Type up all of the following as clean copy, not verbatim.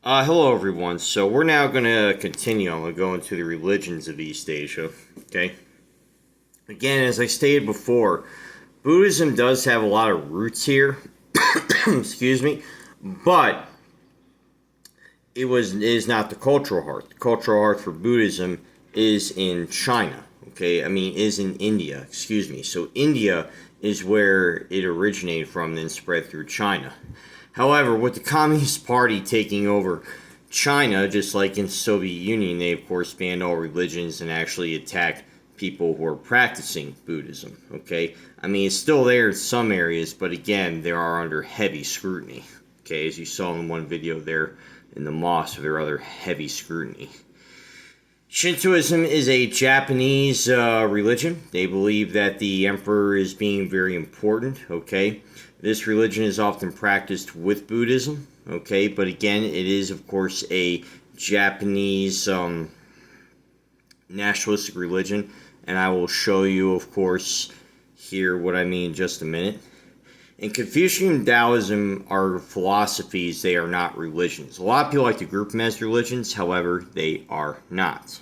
Hello everyone. So we're now going to continue. I'm going to go into the religions of East Asia. Okay. Again, as I stated before, Buddhism does have a lot of roots here. Excuse me, but it is not the cultural heart. The cultural heart for Buddhism is in China. Okay, I mean is in India. Excuse me. So India is where it originated from, then spread through China. However, with the Communist Party taking over China, just like in the Soviet Union, they of course banned all religions and actually attacked people who are practicing Buddhism. Okay, I mean it's still there in some areas, but again, they are under heavy scrutiny. Okay, as you saw in one video there in the mosque, they're under heavy scrutiny. Shintoism is a Japanese religion. They believe that the emperor is being very important, okay? This religion is often practiced with Buddhism, okay? But again, it is, of course, a Japanese nationalistic religion. And I will show you, of course, here what I mean in just a minute. And Confucian and Taoism are philosophies, they are not religions. A lot of people like to group them as religions, however, they are not.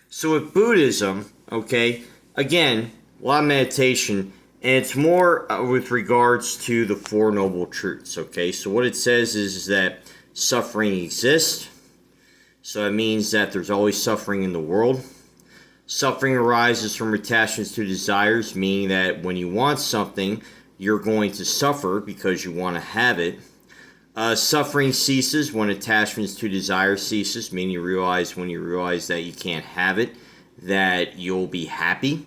So with Buddhism, okay, again, a lot of meditation, and it's more with regards to the Four Noble Truths, okay? So what it says is that suffering exists, so that means that there's always suffering in the world. Suffering arises from attachments to desires, meaning that when you want something, you're going to suffer because you want to have it. Suffering ceases when attachments to desire ceases, meaning when you realize that you can't have it, that you'll be happy.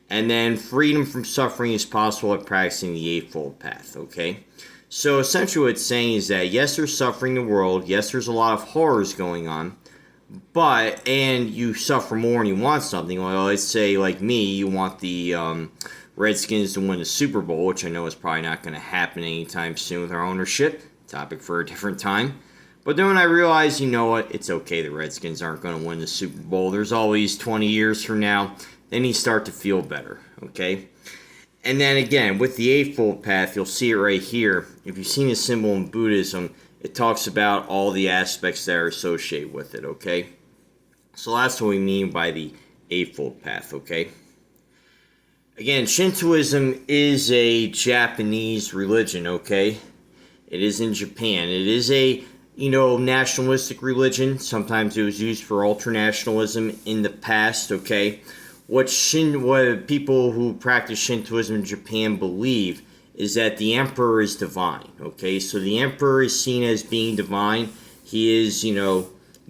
And then freedom from suffering is possible by practicing the Eightfold Path, okay? So essentially what it's saying is that yes, there's suffering in the world, yes, there's a lot of horrors going on, and you suffer more and you want something. Well, let's say, like me, you want the Redskins to win the Super Bowl, which I know is probably not going to happen anytime soon with our ownership. Topic for a different time. But then when I realized, you know what, it's okay, the Redskins aren't going to win the Super Bowl. There's always 20 years from now. Then you start to feel better, okay? And then again, with the Eightfold Path, you'll see it right here. If you've seen a symbol in Buddhism, it talks about all the aspects that are associated with it, okay? So that's what we mean by the Eightfold Path, okay? Again, Shintoism is a Japanese religion, okay? It is in Japan. It is a, nationalistic religion. Sometimes it was used for ultranationalism in the past, okay? What people who practice Shintoism in Japan believe is that the emperor is divine, okay? So the emperor is seen as being divine. He is,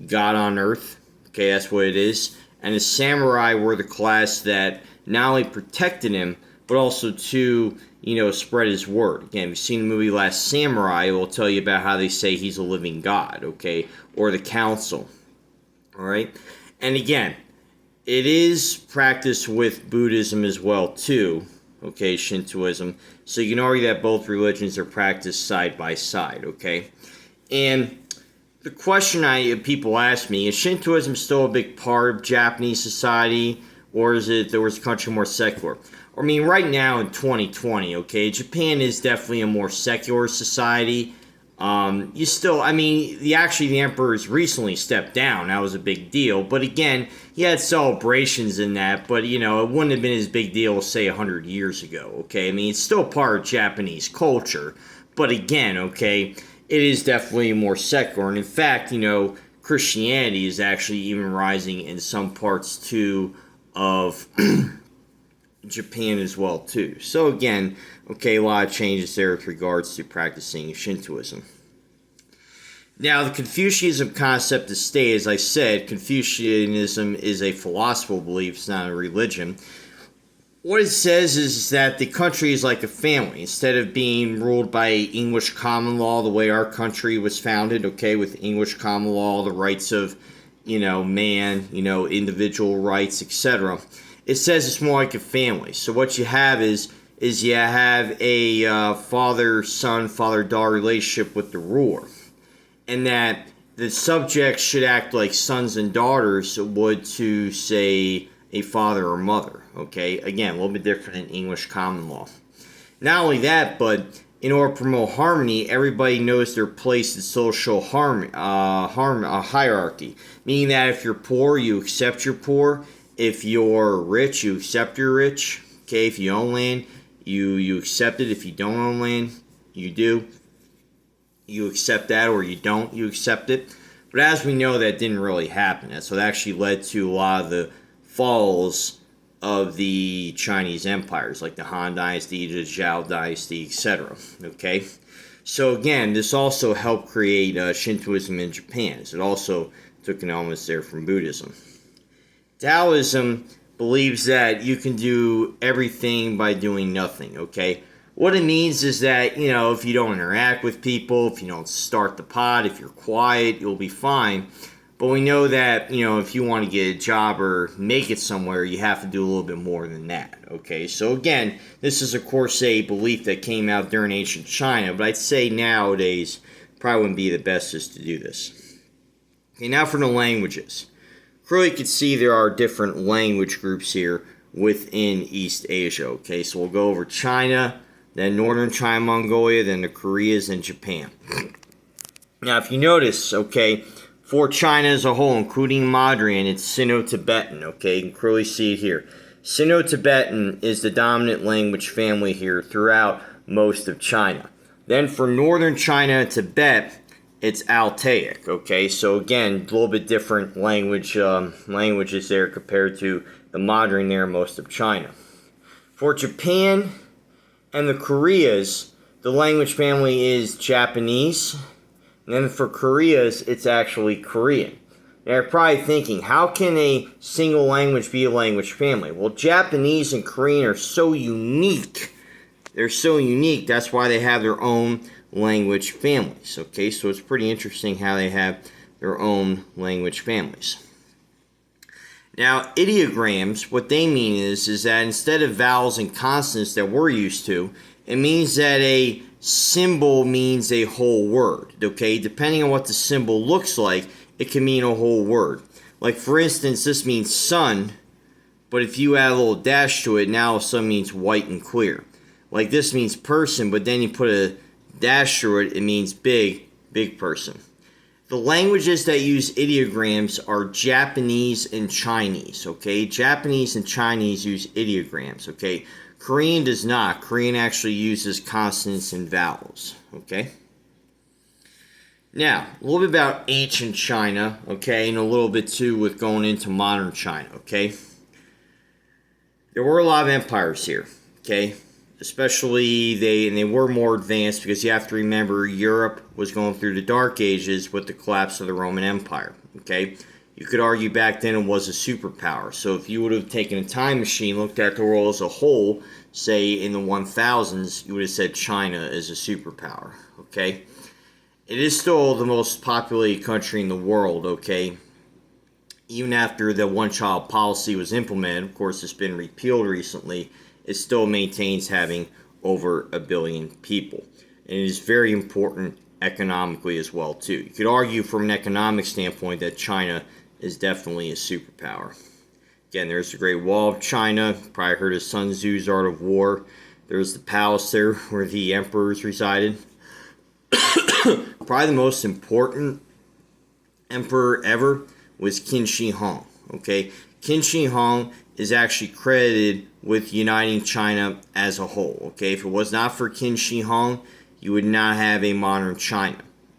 God on earth, okay? That's what it is. And the samurai were the class that not only protected him, but also to, spread his word. Again, if you've seen the movie Last Samurai, it will tell you about how they say he's a living God, okay? Or the council, all right? And again, it is practiced with Buddhism as well, too, okay, Shintoism. So you can argue that both religions are practiced side by side, okay? And the question people ask me, is Shintoism still a big part of Japanese society, or is the country more secular? I mean, right now in 2020, okay, Japan is definitely a more secular society. The emperor has recently stepped down. That was a big deal. But again, he had celebrations in that, but, it wouldn't have been as big deal, say, 100 years ago, okay? I mean, it's still part of Japanese culture. But again, okay, it is definitely more secular. And in fact, Christianity is actually even rising in some parts, too, of Japan as well too. So again, okay, a lot of changes there with regards to practicing Shintoism. Now, the Confucianism concept is stated, as I said, Confucianism is a philosophical belief, it's not a religion. What it says is that the country is like a family. Instead of being ruled by English common law, the way our country was founded, okay, with English common law, the rights of, man, individual rights, etc., it says it's more like a family. So what you have is you have a father-son, father-daughter relationship with the ruler. And that the subjects should act like sons and daughters would to, say, a father or mother. Okay? Again, a little bit different in English common law. Not only that, but in order to promote harmony, everybody knows their place in social hierarchy. Meaning that if you're poor, you accept you're poor. If you're rich, you accept you're rich. Okay, if you own land, you accept it. If you don't own land, you do. You accept that, or you don't, you accept it. But as we know, that didn't really happen. That's what actually led to a lot of the falls of the Chinese empires, like the Han Dynasty, the Zhou Dynasty, etc. Okay, so again, this also helped create Shintoism in Japan. So it also took an elements there from Buddhism. Taoism believes that you can do everything by doing nothing. Okay, what it means is that, you know, if you don't interact with people, if you don't start the pot, if you're quiet, you'll be fine. But we know that, you know, if you want to get a job or make it somewhere, you have to do a little bit more than that. Okay, so again, this is, of course, a belief that came out during ancient China, but I'd say nowadays probably wouldn't be the best is to do this. Okay, now for the languages. Clearly, you can see there are different language groups here within East Asia. Okay, so we'll go over China, then Northern China, Mongolia, then the Koreas, and Japan. Now, if you notice, okay, for China as a whole, including Mandarin, it's Sino-Tibetan, okay? You can clearly see it here. Sino-Tibetan is the dominant language family here throughout most of China. Then for Northern China and Tibet, it's Altaic, okay? So again, a little bit different languages there compared to the Mandarin there in most of China. For Japan and the Koreas, the language family is Japanese. And then for Koreas, it's actually Korean. Now you're probably thinking, how can a single language be a language family? Well, Japanese and Korean are so unique. They're so unique, that's why they have their own language families. Okay, so it's pretty interesting how they have their own language families. Now, ideograms, what they mean is that instead of vowels and consonants that we're used to, it means that a symbol means a whole word, okay? Depending on what the symbol looks like, it can mean a whole word. Like, for instance, this means sun, but if you add a little dash to it, now sun means white and clear. Like, this means person, but then you put a dash through it, it means big, big person. The languages that use ideograms are Japanese and Chinese, okay? Japanese and Chinese use ideograms, okay? Korean does not. Korean actually uses consonants and vowels, okay? Now, a little bit about ancient China, okay? And a little bit, too, with going into modern China, okay? There were a lot of empires here, okay? Especially they were more advanced because you have to remember Europe was going through the Dark Ages with the collapse of the Roman Empire, okay? You could argue back then it was a superpower. So if you would have taken a time machine, looked at the world as a whole, say in the 1000s, you would have said China is a superpower, okay? It is still the most populated country in the world, okay? Even after the one-child policy was implemented, of course it's been repealed recently, it still maintains having over 1 billion people. And it is very important economically as well, too. You could argue from an economic standpoint that China is definitely a superpower. Again, there's the Great Wall of China. Probably heard of Sun Tzu's Art of War. There's the palace there where the emperors resided. Probably the most important emperor ever was Qin Shi Huang. Okay, Qin Shi Huang is actually credited with uniting China as a whole. Okay, if it was not for Qin Shi Huang, you would not have a modern China.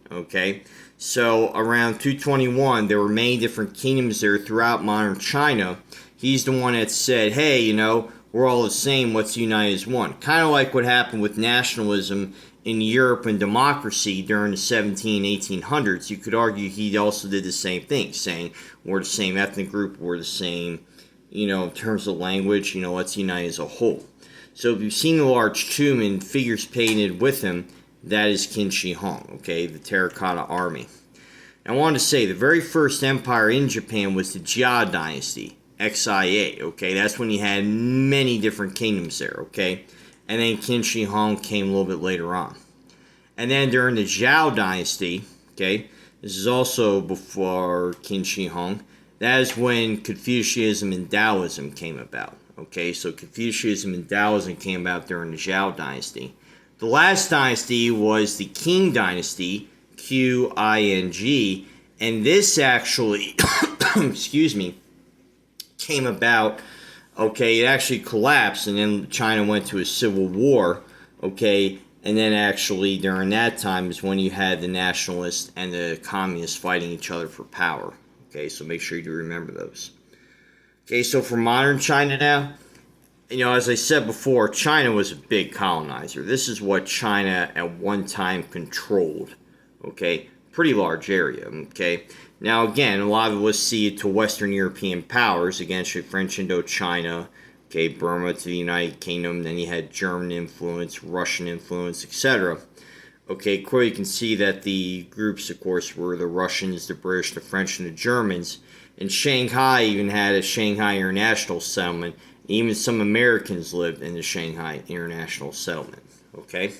Okay, so around 221, there were many different kingdoms there throughout modern China. He's the one that said, hey, you know, we're all the same, let's unite as one. Kind of like what happened with nationalism in Europe and democracy during the 1800s. You could argue he also did the same thing, saying we're the same ethnic group, we're the same, you know, in terms of language, you know, let's unite as a whole. So if you've seen the large tomb and figures painted with him, that is Qin Shi Huang, okay, the Terracotta Army. I wanted to say the very first empire in Japan was the Jia Dynasty, XIA, okay, that's when you had many different kingdoms there, okay, and then Qin Shi Huang came a little bit later on. And then during the Zhou Dynasty, okay, this is also before Qin Shi Huang, that is when Confucianism and Taoism came about, okay, so Confucianism and Taoism came about during the Zhou Dynasty. The last dynasty was the Qing dynasty, Qing, and this actually, excuse me, came about, okay, it actually collapsed, and then China went to a civil war, okay, and then actually during that time is when you had the nationalists and the communists fighting each other for power, okay, so make sure you do remember those. Okay, so for modern China now, as I said before, China was a big colonizer. This is what China at one time controlled, okay? Pretty large area, okay? Now, again, a lot of us see it to Western European powers, against French Indochina, okay, Burma to the United Kingdom, then you had German influence, Russian influence, etc. Okay, clearly you can see that the groups, of course, were the Russians, the British, the French, and the Germans. And Shanghai even had a Shanghai International Settlement. Even some Americans lived in the Shanghai International Settlement. Okay?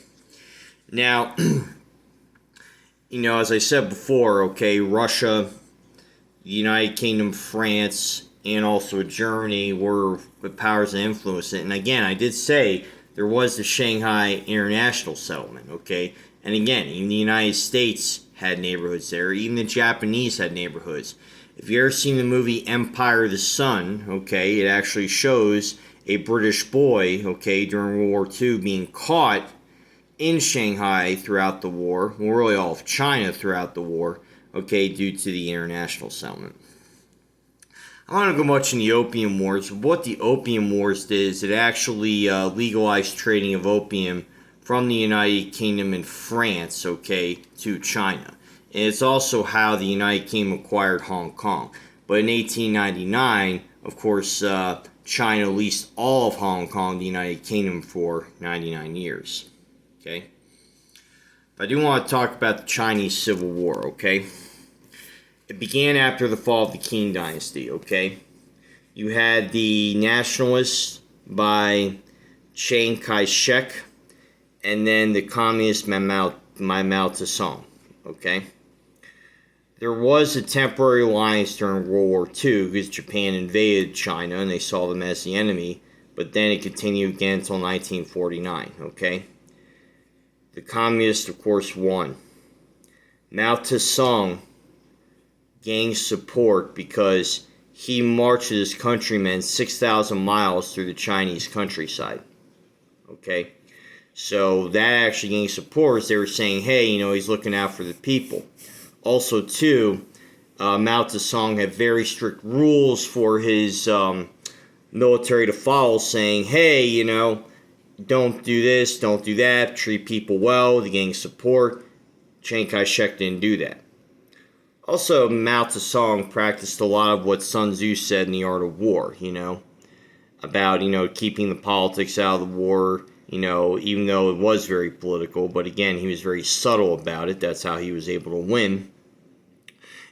Now, as I said before, okay, Russia, the United Kingdom, France, and also Germany were the powers that influenced it. And again, I did say there was the Shanghai International Settlement, okay? And again, even the United States had neighborhoods there. Even the Japanese had neighborhoods. If you've ever seen the movie Empire of the Sun, okay, it actually shows a British boy, okay, during World War II being caught in Shanghai throughout the war, well, really all of China throughout the war, okay, due to the international settlement. I don't want to go much in the Opium Wars. What the Opium Wars did is it actually legalized trading of opium from the United Kingdom and France, okay, to China. And it's also how the United Kingdom acquired Hong Kong. But in 1899, of course, China leased all of Hong Kong to the United Kingdom for 99 years. Okay? But I do want to talk about the Chinese Civil War, okay? It began after the fall of the Qing dynasty, okay? You had the nationalists by Chiang Kai-shek, and then the communist Mao Zedong, okay? There was a temporary alliance during World War II because Japan invaded China and they saw them as the enemy, but then it continued again until 1949, okay? The communists, of course, won. Mao Zedong gained support because he marched his countrymen 6,000 miles through the Chinese countryside, okay? So that actually gained support as they were saying, hey, he's looking out for the people. Also, too, Mao Zedong had very strict rules for his military to follow, saying, hey, don't do this, don't do that, treat people well, to gain support. Chiang Kai-shek didn't do that. Also, Mao Zedong practiced a lot of what Sun Tzu said in The Art of War, about, keeping the politics out of the war, even though it was very political. But again, he was very subtle about it. That's how he was able to win.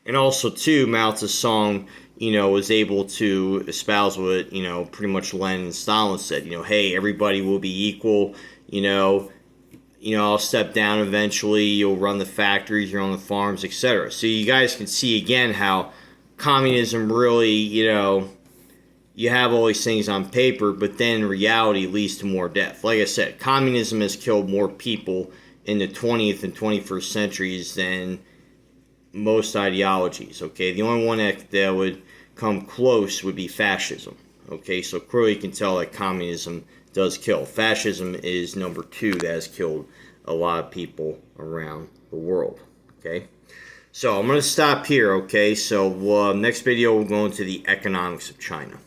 And also, too, Mao Zedong, was able to espouse what, pretty much Lenin and Stalin said. Hey, everybody will be equal. I'll step down eventually. You'll run the factories, you're on the farms, etc. So you guys can see again how communism really, you have all these things on paper, but then reality leads to more death. Like I said, communism has killed more people in the 20th and 21st centuries than most ideologies, okay? The only one that would come close would be fascism, okay? So clearly you can tell that communism does kill. Fascism is number 2 that has killed a lot of people around the world, okay? So I'm going to stop here, okay? So next video we'll go into the economics of China.